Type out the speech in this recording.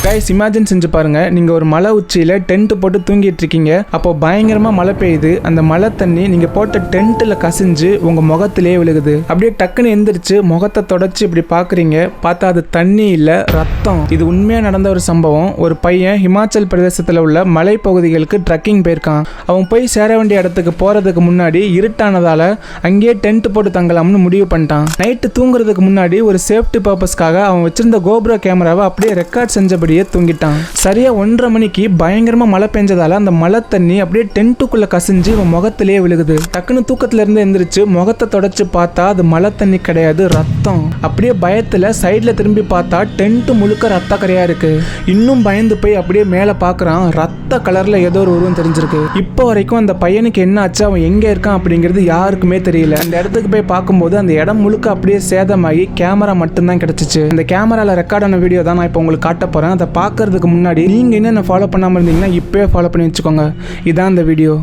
Guys imagine செஞ்சு பாருங்க, நீங்க ஒரு மலை உச்சியில டென்ட் போட்டு தூங்கிட்டு இருக்கீங்க. அப்போ பயங்கரமா மழை பெய்யுது. அந்த மழை தண்ணி நீங்க போட்ட டென்ட்ல கசிஞ்சு உங்க முகத்திலேயே விழுகுது. அப்படியே டக்குன்னு எந்திரிச்சு முகத்தை தொடச்சு இப்படி பாக்குறீங்க. பார்த்தா அது தண்ணி இல்ல, ரத்தம். இது உண்மையா நடந்த ஒரு சம்பவம். ஒரு பையன் ஹிமாச்சல் பிரதேசத்துல உள்ள மலை பகுதிகளுக்கு ட்ரக்கிங் போயிருக்கான். அவன் போய் சேர வேண்டிய இடத்துக்கு போறதுக்கு முன்னாடி இருட்டானதால அங்கேயே டென்ட் போட்டு தங்கலாம்னு முடிவு பண்ணிட்டான். நைட்டு தூங்குறதுக்கு முன்னாடி ஒரு சேஃப்டி பர்பஸ்க்காக அவன் வச்சிருந்த கோப்ரோ கேமராவை அப்படியே ரெக்கார்ட் செஞ்சபடியே தூங்கிட்டான். சரியா 1:30 மணிக்கு பயங்கரமா மழை பெஞ்சதால அந்த மழை தண்ணி அப்படியே டென்ட்டுக்குள்ள கசிஞ்சு இவன் முகத்திலேயே விழுகுது. டக்குன்னு தூக்கத்துல இருந்து எந்திரிச்சு முகத்தை தொடச்சு பார்த்தா அது மழை தண்ணி கிடையாது, ரத்தம். அப்படியே பயத்துல சைட்ல திரும்பி பார்த்தா டென்ட் முழுக்க ரத்த கரையா இருக்கு. இன்னும் பயந்து போய் அப்படியே மேல பாக்குறான். ரத்த கலர்ல ஏதோ ஒரு உருவம் தெரிஞ்சிருக்கு. இப்போ வரைக்கும் அந்த பையனுக்கு என்ன ஆச்சு, அவன் எங்க இருக்கான் அப்படிங்கிறது யாருக்குமே தெரியல. அந்த இடத்துக்கு போய் பார்க்கும்போது அந்த இடம் முழுக்க அப்படியே சேதமாகி கேமரா மட்டும்தான் கிடைச்சிச்சு. அந்த கேமரால ரெக்கார்ட் ஆன வீடியோ தான் நான் இப்போ உங்களுக்கு காட்ட போறேன். அதை பார்க்கறதுக்கு முன்னாடி நீங்க என்ன ஃபாலோ பண்ணாம இருந்தீங்கன்னா இப்பவே ஃபாலோ பண்ணி வச்சுக்கோங்க. இதான் அந்த வீடியோ.